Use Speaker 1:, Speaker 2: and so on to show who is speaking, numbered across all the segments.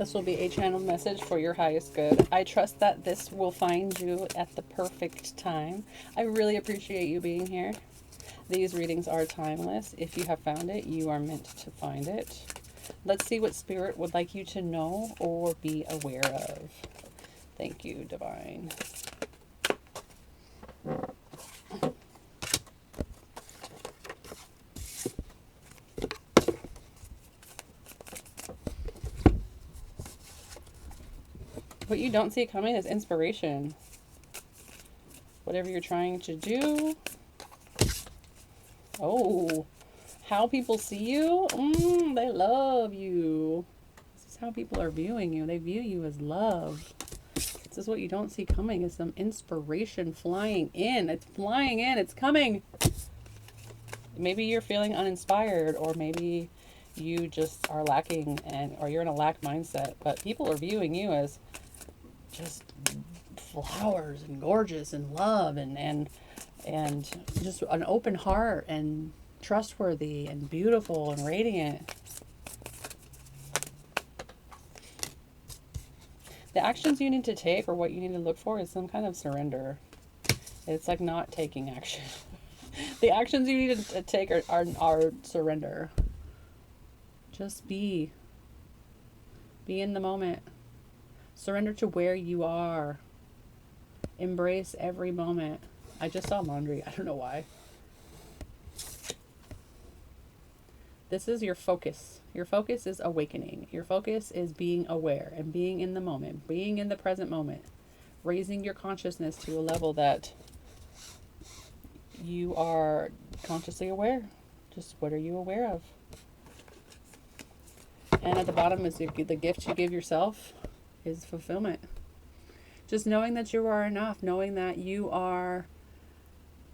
Speaker 1: This will be a channeled message for your highest good. I trust that this will find you at the perfect time. I really appreciate you being here. These readings are timeless. If you have found it, you are meant to find it. Let's see what Spirit would like you to know or be aware of. Thank you, Divine. What you don't see coming is inspiration. Whatever you're trying to do. Oh, how people see you? They love you. This is how people are viewing you. They view you as love. This is what you don't see coming is some inspiration flying in. It's flying in. It's coming. Maybe you're feeling uninspired, or maybe you just are lacking or you're in a lack mindset, but people are viewing you as just flowers and gorgeous and love and just an open heart and trustworthy and beautiful and radiant. The actions you need to take, or what you need to look for, is some kind of surrender. It's like not taking action. The actions you need to take are surrender. Just be in the moment. Surrender to where you are. Embrace every moment. I just saw laundry. I don't know why. This is your focus. Your focus is awakening. Your focus is being aware and being in the moment, being in the present moment, raising your consciousness to a level that you are consciously aware. Just what are you aware of? And at the bottom is the gift you give yourself is fulfillment. Just knowing that you are enough, knowing that you are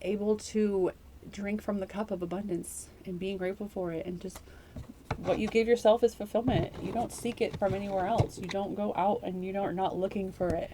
Speaker 1: able to drink from the cup of abundance and being grateful for it. And just what you give yourself is fulfillment. You don't seek it from anywhere else. You don't go out and you're not looking for it.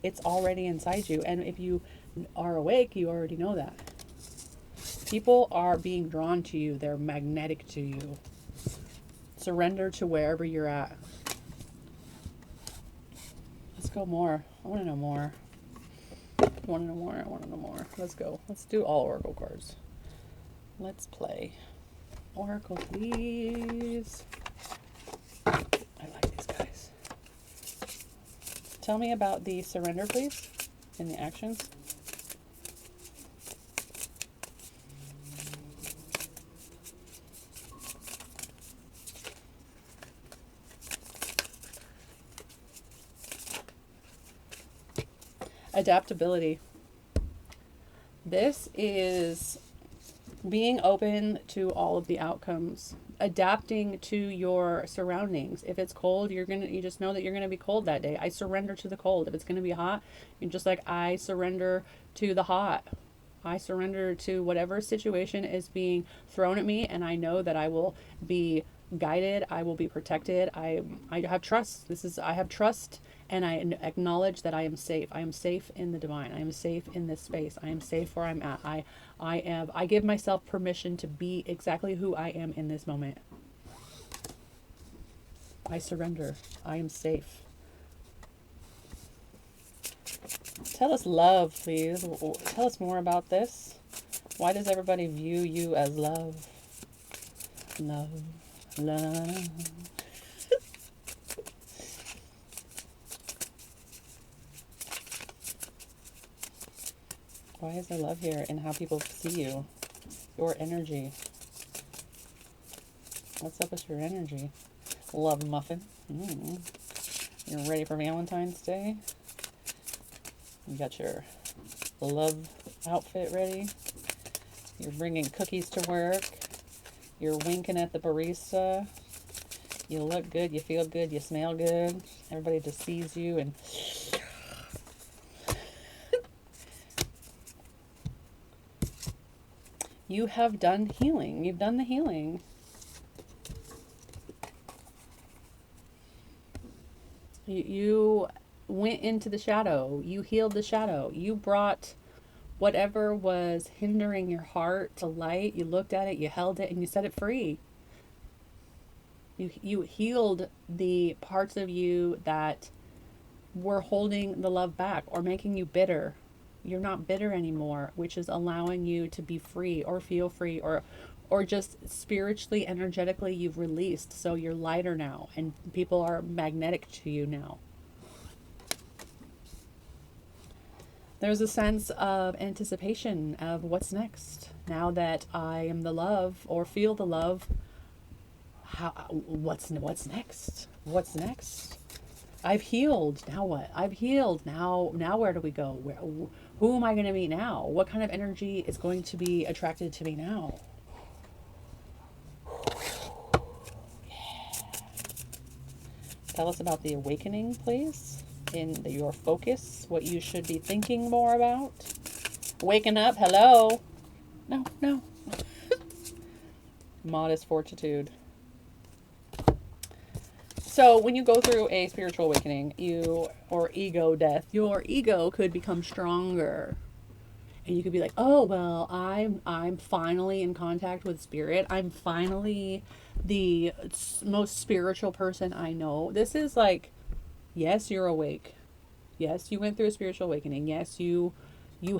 Speaker 1: It's already inside you. And if you are awake, you already know that. People are being drawn to you. They're magnetic to you. Surrender to wherever you're at. Let's go more. I want to know more. I want to know more. I want to know more. Let's go. Let's do all oracle cards. Let's play. Oracle, please. I like these guys. Tell me about the surrender, please, and the actions. Adaptability. This is being open to all of the outcomes, adapting to your surroundings. If it's cold, you just know that you're gonna be cold that day. I surrender to the cold. If it's gonna be hot, you're just like, I surrender to the hot. I surrender to whatever situation is being thrown at me, and I know that I will be guided. I will be protected. I have trust. I have trust, and I acknowledge that I am safe. I am safe in the divine. I am safe in this space. I am safe where I'm at. I give myself permission to be exactly who I am in this moment. I surrender. I am safe. Tell us love, please. Tell us more about this. Why does everybody view you as love? Love. Love. Why is there love here in how people see you? Your energy. What's up with your energy? Love muffin. You're ready for Valentine's Day? You got your love outfit ready. You're bringing cookies to work. You're winking at the barista. You look good. You feel good. You smell good. Everybody just sees you and... You have done healing. You've done the healing. You went into the shadow. You healed the shadow. You brought whatever was hindering your heart to light. You looked at it, you held it, and you set it free. You healed the parts of you that were holding the love back or making you bitter. You're not bitter anymore, which is allowing you to be free or feel free, or just spiritually, energetically you've released, so you're lighter now and people are magnetic to you now. There's a sense of anticipation of what's next. Now that I am the love or feel the love, what's next? What's next? I've healed. Now what? I've healed. Now where do we go? Who am I going to meet now? What kind of energy is going to be attracted to me now? Yeah. Tell us about the awakening, please. In your focus, what you should be thinking more about. Waking up. Hello. No. Modest fortitude. So when you go through a spiritual awakening, or ego death, your ego could become stronger. And you could be like, oh, well, I'm finally in contact with spirit. I'm finally the most spiritual person I know. This is like, yes, you're awake. Yes, you went through a spiritual awakening. Yes, you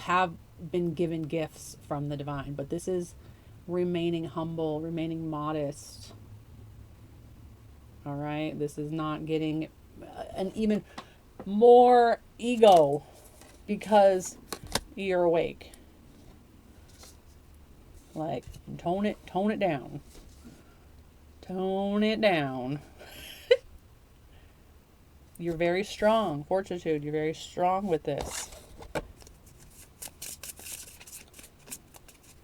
Speaker 1: have been given gifts from the divine. But this is remaining humble, remaining modest. All right, this is not getting an even more ego because you're awake. Like, tone it down. Tone it down. You're very strong. Fortitude, you're very strong with this.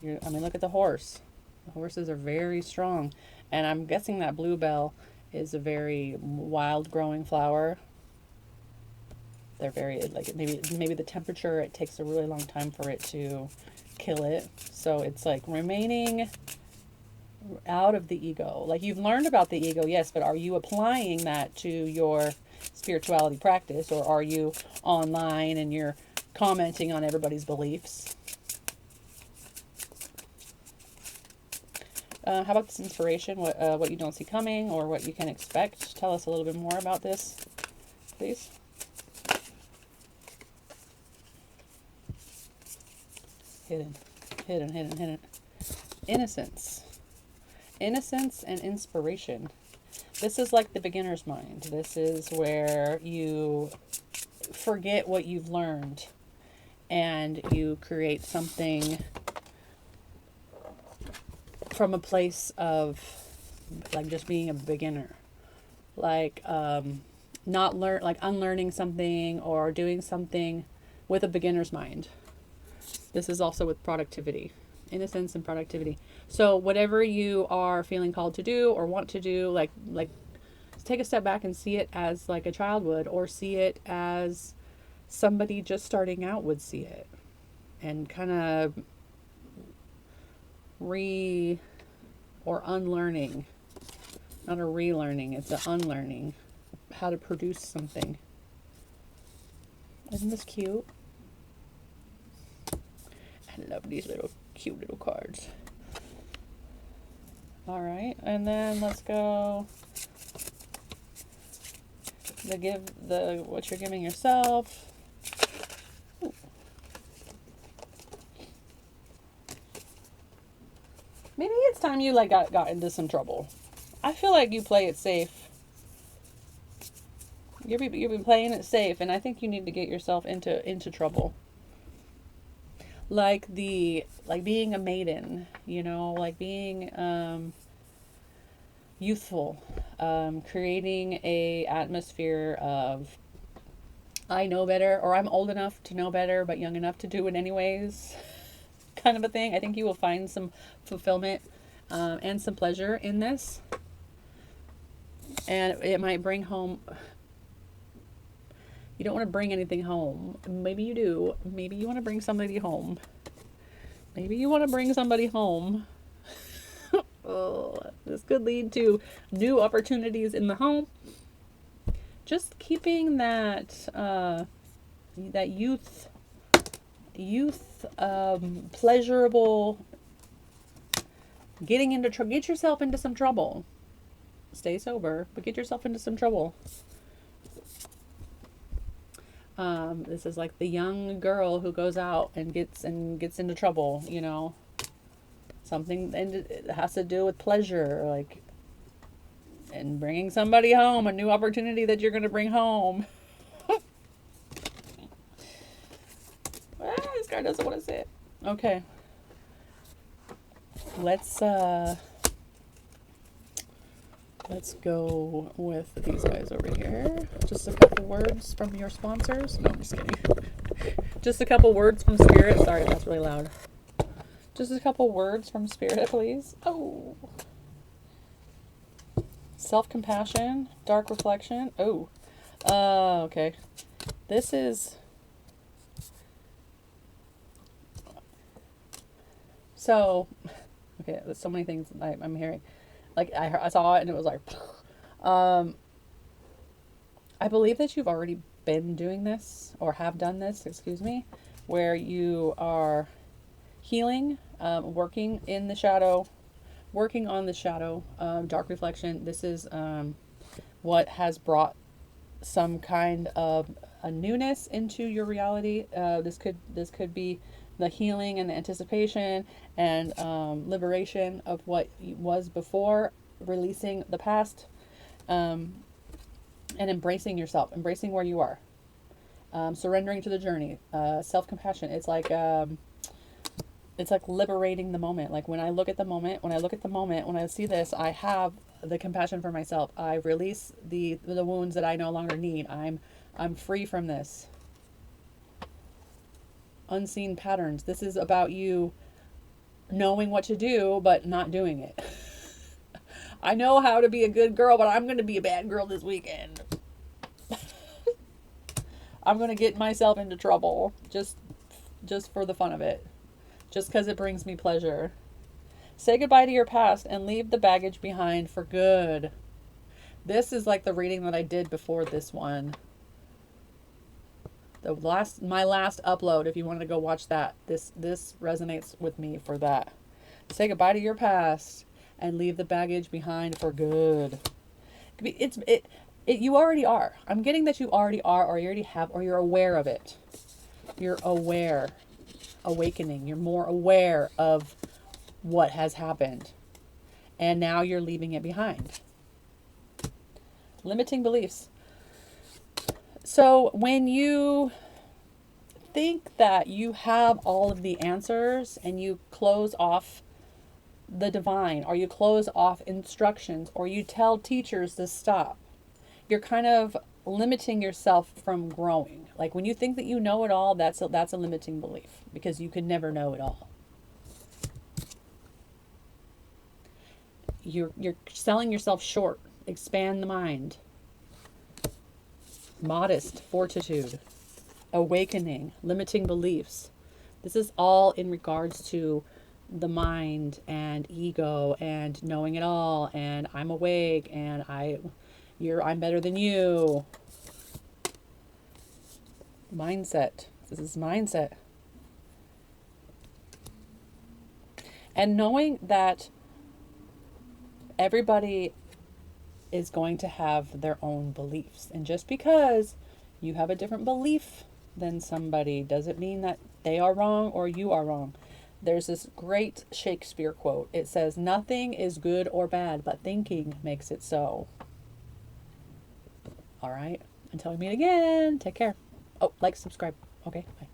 Speaker 1: Look at the horse. The horses are very strong. And I'm guessing that bluebell is a very wild growing flower. They're very, like, maybe the temperature, it takes a really long time for it to kill it. So it's like remaining out of the ego. Like, you've learned about the ego, yes, but are you applying that to your spirituality practice, or are you online and you're commenting on everybody's beliefs? How about this inspiration? What you don't see coming, or what you can expect? Tell us a little bit more about this, please. Hidden. Innocence and inspiration. This is like the beginner's mind. This is where you forget what you've learned and you create something from a place of, like, just being a beginner, like unlearning something or doing something with a beginner's mind. This is also with productivity, innocence and productivity. So whatever you are feeling called to do or want to do, like take a step back and see it as like a child would, or see it as somebody just starting out would see it, and kind of unlearning, not a relearning, it's an unlearning how to produce something. Isn't this cute? I love these cute little cards. All right, and then let's go what you're giving yourself. Ooh. Maybe it's time you got into some trouble. I feel like you play it safe. You've been playing it safe, and I think you need to get yourself into trouble. Like being a maiden, like being youthful, creating a atmosphere of I know better, or I'm old enough to know better but young enough to do it anyways, kind of a thing. I think you will find some fulfillment and some pleasure in this, and it might bring home. You don't want to bring anything home. Maybe you do. Maybe you want to bring somebody home. Oh, this could lead to new opportunities in the home. Just keeping that youth pleasurable. Get yourself into some trouble. stay sober, but get yourself into some trouble. This is like the young girl who goes out and gets into trouble, you know, something, and it has to do with pleasure, like, and bringing somebody home, a new opportunity that you're going to bring home. This guy doesn't want to say it. Okay. Let's go with these guys over here. Just a couple words from your sponsors. No, I'm just kidding. Just a couple words from Spirit. Sorry, that's really loud. Just a couple words from Spirit, please. Oh. Self-compassion, dark reflection. Oh. Okay. This is... So, okay, there's so many things I'm hearing. Like, I saw it and it was like... I believe that you've already been doing this, or have done this, excuse me, where you are healing, working in the shadow, working on the shadow, dark reflection. This is what has brought some kind of a newness into your reality. This could be the healing and the anticipation and liberation of what was before, releasing the past, and embracing yourself, embracing where you are, surrendering to the journey, self-compassion. It's like liberating the moment. Like when I see this, I have the compassion for myself. I release the wounds that I no longer need. I'm free from this. Unseen patterns. This is about you knowing what to do, but not doing it. I know how to be a good girl, but I'm going to be a bad girl this weekend. I'm going to get myself into trouble just for the fun of it. Just because it brings me pleasure. Say goodbye to your past and leave the baggage behind for good. This is like the reading that I did before this one. My last upload, if you wanted to go watch that, this resonates with me for that. Say goodbye to your past and leave the baggage behind for good. You already are. I'm getting that you already are, or you already have, or you're aware of it. You're aware. Awakening. You're more aware of what has happened. And now you're leaving it behind. Limiting beliefs. So when you think that you have all of the answers and you close off the divine, or you close off instructions, or you tell teachers to stop, you're kind of limiting yourself from growing. Like when you think that you know it all, that's a limiting belief, because you could never know it all. You're selling yourself short. Expand the mind. Modest fortitude. Awakening. Limiting beliefs. This is all in regards to the mind and ego and knowing it all, and I'm awake, and I'm better than you. Mindset. This is mindset. And knowing that everybody is going to have their own beliefs. And just because you have a different belief than somebody doesn't mean that they are wrong or you are wrong. There's this great Shakespeare quote. It says, "Nothing is good or bad, but thinking makes it so." All right. Until we meet again, take care. Oh, like, subscribe. Okay, bye.